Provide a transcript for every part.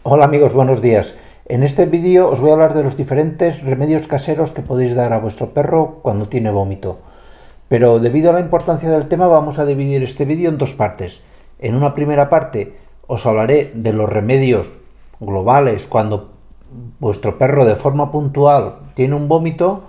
Hola amigos, buenos días. En este vídeo os voy a hablar de los diferentes remedios caseros que podéis dar a vuestro perro cuando tiene vómito. Pero debido a la importancia del tema vamos a dividir este vídeo en dos partes. En una primera parte os hablaré de los remedios globales cuando vuestro perro de forma puntual tiene un vómito,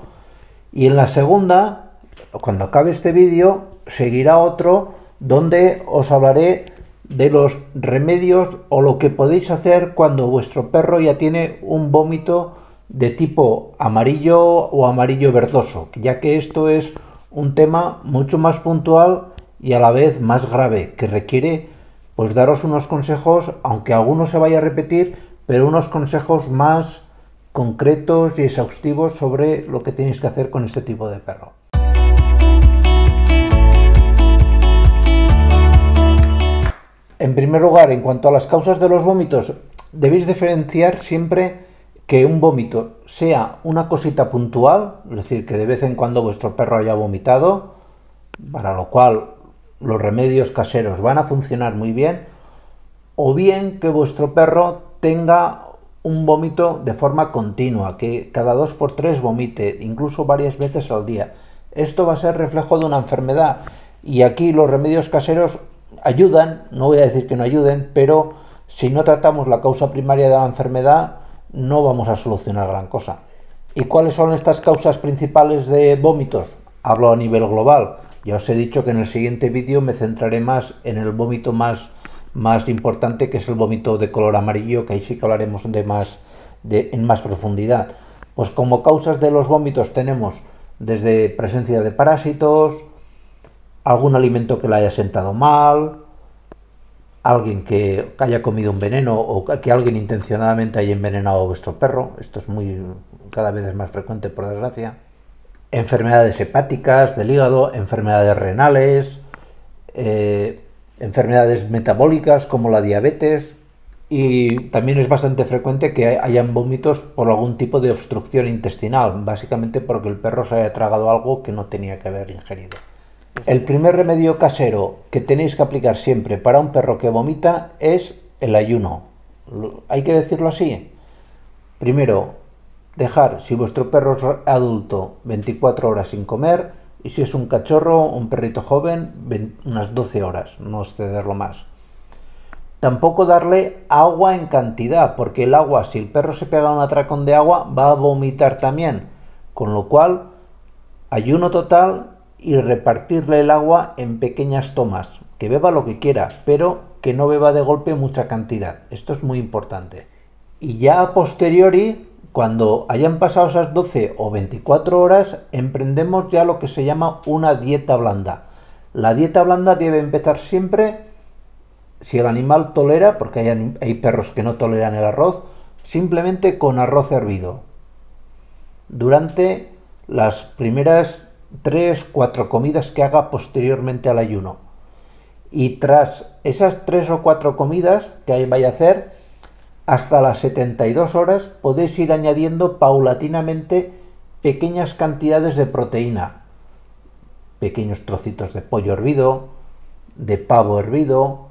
y en la segunda, cuando acabe este vídeo, seguirá otro donde os hablaré de los remedios o lo que podéis hacer cuando vuestro perro ya tiene un vómito de tipo amarillo o amarillo verdoso, ya que esto es un tema mucho más puntual y a la vez más grave, que requiere pues daros unos consejos, aunque alguno se vaya a repetir, pero unos consejos más concretos y exhaustivos sobre lo que tenéis que hacer con este tipo de perro. En primer lugar, en cuanto a las causas de los vómitos, debéis diferenciar siempre que un vómito sea una cosita puntual, es decir, que de vez en cuando vuestro perro haya vomitado, para lo cual los remedios caseros van a funcionar muy bien, o bien que vuestro perro tenga un vómito de forma continua, que cada 2 por 3 vomite, incluso varias veces al día. Esto va a ser reflejo de una enfermedad, y aquí los remedios caseros ayudan, no voy a decir que no ayuden, pero si no tratamos la causa primaria de la enfermedad, no vamos a solucionar gran cosa. ¿Y cuáles son estas causas principales de vómitos? Hablo a nivel global. Ya os he dicho que en el siguiente vídeo me centraré más en el vómito más importante, que es el vómito de color amarillo, que ahí sí que hablaremos en más profundidad. Pues como causas de los vómitos tenemos desde presencia de parásitos, algún alimento que le haya sentado mal, alguien que haya comido un veneno o que alguien intencionadamente haya envenenado a vuestro perro. Esto es cada vez es más frecuente, por desgracia. Enfermedades hepáticas del hígado, enfermedades renales, enfermedades metabólicas como la diabetes, y también es bastante frecuente que hayan vómitos por algún tipo de obstrucción intestinal, básicamente porque el perro se haya tragado algo que no tenía que haber ingerido. El primer remedio casero que tenéis que aplicar siempre para un perro que vomita es el ayuno. Hay que decirlo así. Primero, dejar, si vuestro perro es adulto, 24 horas sin comer, y si es un cachorro, un perrito joven, unas 12 horas, no excederlo más. Tampoco darle agua en cantidad, porque el agua, si el perro se pega un atracón de agua, va a vomitar también, con lo cual ayuno total y repartirle el agua en pequeñas tomas, que beba lo que quiera, pero que no beba de golpe mucha cantidad. Esto es muy importante. Y ya a posteriori, cuando hayan pasado esas 12 o 24 horas, emprendemos ya lo que se llama una dieta blanda. La dieta blanda debe empezar siempre, si el animal tolera, porque hay perros que no toleran el arroz, simplemente con arroz hervido. Durante las primeras 3-4 comidas que haga posteriormente al ayuno. Y tras esas 3 o 4 comidas que vaya a hacer, hasta las 72 horas podéis ir añadiendo paulatinamente pequeñas cantidades de proteína. Pequeños trocitos de pollo hervido, de pavo hervido,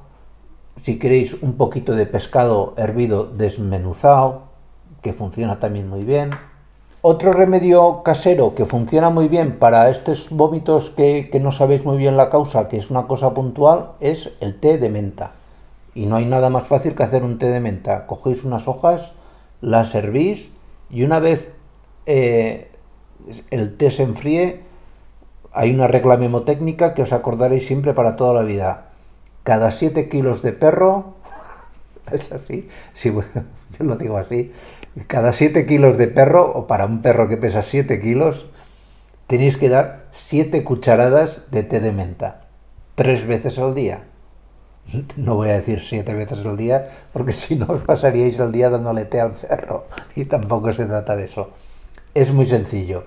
si queréis un poquito de pescado hervido desmenuzado, que funciona también muy bien. Otro remedio casero que funciona muy bien para estos vómitos que no sabéis muy bien la causa, que es una cosa puntual, es el té de menta. Y no hay nada más fácil que hacer un té de menta. Cogéis unas hojas, las hervís, y una vez el té se enfríe, hay una regla memotécnica que os acordaréis siempre para toda la vida. Cada 7 kilos de perro, es así, sí, bueno, yo lo digo así, cada 7 kilos de perro, o para un perro que pesa 7 kilos, tenéis que dar 7 cucharadas de té de menta, 3 veces al día. No voy a decir 7 veces al día, porque si no os pasaríais el día dándole té al perro, y tampoco se trata de eso. Es muy sencillo.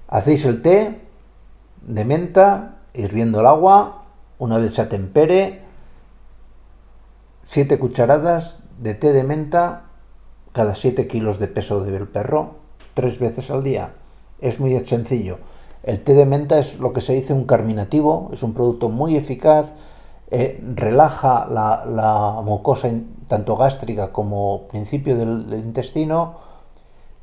Hacéis el té de menta, hirviendo el agua, una vez se atempere, 7 cucharadas de té de menta cada 7 kilos de peso del perro, 3 veces al día. Es muy sencillo. El té de menta es lo que se dice un carminativo, es un producto muy eficaz, relaja la mucosa tanto gástrica como principio del intestino,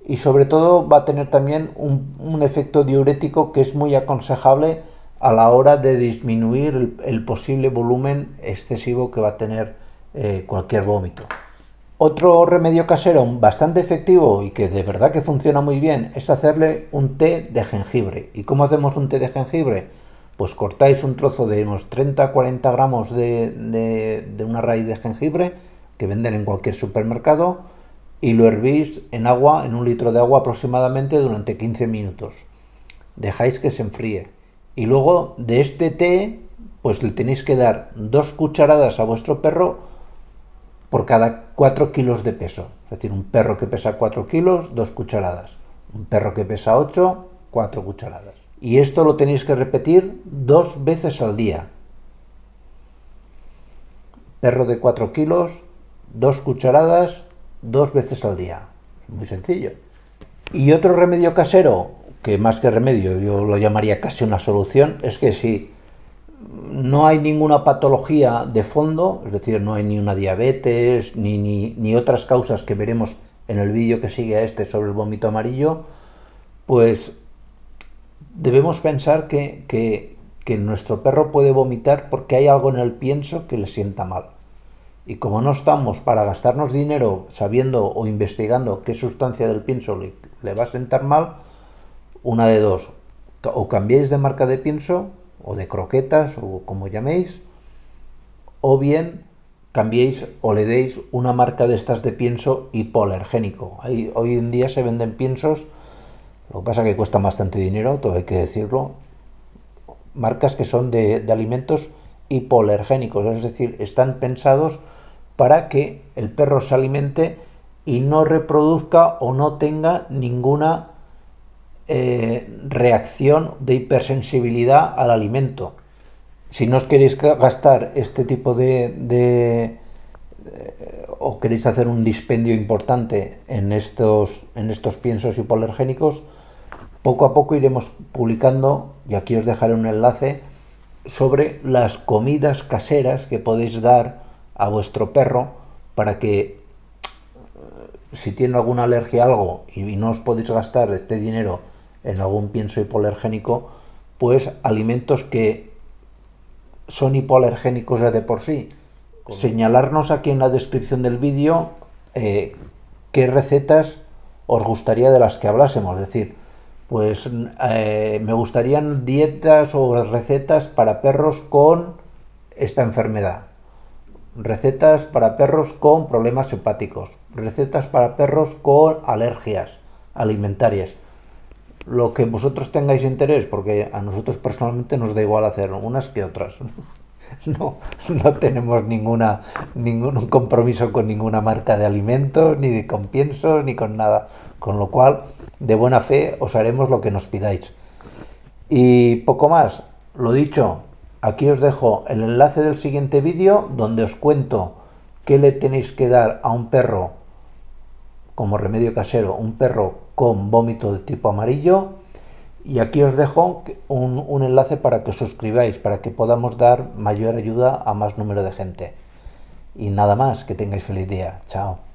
y sobre todo va a tener también un efecto diurético que es muy aconsejable a la hora de disminuir el posible volumen excesivo que va a tener cualquier vómito. Otro remedio casero bastante efectivo y que de verdad que funciona muy bien es hacerle un té de jengibre. ¿Y cómo hacemos un té de jengibre? Pues cortáis un trozo de unos 30-40 gramos de una raíz de jengibre que venden en cualquier supermercado y lo hervís en agua, en un litro de agua aproximadamente durante 15 minutos. Dejáis que se enfríe. Y luego de este té, pues le tenéis que dar 2 cucharadas a vuestro perro por cada 4 kilos de peso. Es decir, un perro que pesa 4 kilos, 2 cucharadas. Un perro que pesa 8, 4 cucharadas. Y esto lo tenéis que repetir 2 veces al día. Perro de 4 kilos, 2 cucharadas, 2 veces al día. Muy sencillo. Y otro remedio casero, que más que remedio yo lo llamaría casi una solución, es que si no hay ninguna patología de fondo, es decir, no hay ni una diabetes, ni otras causas que veremos en el vídeo que sigue a este sobre el vómito amarillo, pues debemos pensar que nuestro perro puede vomitar porque hay algo en el pienso que le sienta mal. Y como no estamos para gastarnos dinero sabiendo o investigando qué sustancia del pienso le va a sentar mal, una de dos: o cambiéis de marca de pienso o de croquetas o como llaméis, o bien cambiéis o le deis una marca de estas de pienso hipoalergénico. Hoy en día se venden piensos, lo que pasa que cuestan bastante dinero, todo hay que decirlo, marcas que son de alimentos hipoalergénicos, es decir, están pensados para que el perro se alimente y no reproduzca o no tenga ninguna reacción de hipersensibilidad al alimento. Si no os queréis gastar este tipo o queréis hacer un dispendio importante en estos piensos hipoalergénicos, poco a poco iremos publicando, y aquí os dejaré un enlace, sobre las comidas caseras que podéis dar a vuestro perro para que, si tiene alguna alergia a algo y no os podéis gastar este dinero en algún pienso hipoalergénico, pues alimentos que son hipoalergénicos ya de por sí. Señalarnos aquí en la descripción del vídeo qué recetas os gustaría de las que hablásemos. Es decir, pues me gustarían dietas o recetas para perros con esta enfermedad, recetas para perros con problemas hepáticos, recetas para perros con alergias alimentarias. Lo que vosotros tengáis interés, porque a nosotros personalmente nos da igual hacer unas que otras. No tenemos ningún compromiso con ninguna marca de alimentos, ni con piensos, ni con nada. Con lo cual, de buena fe, os haremos lo que nos pidáis. Y poco más. Lo dicho, aquí os dejo el enlace del siguiente vídeo donde os cuento qué le tenéis que dar a un perro como remedio casero, un perro con vómito de tipo amarillo. Y aquí os dejo un enlace para que os suscribáis, para que podamos dar mayor ayuda a más número de gente. Y nada más, que tengáis feliz día. Chao.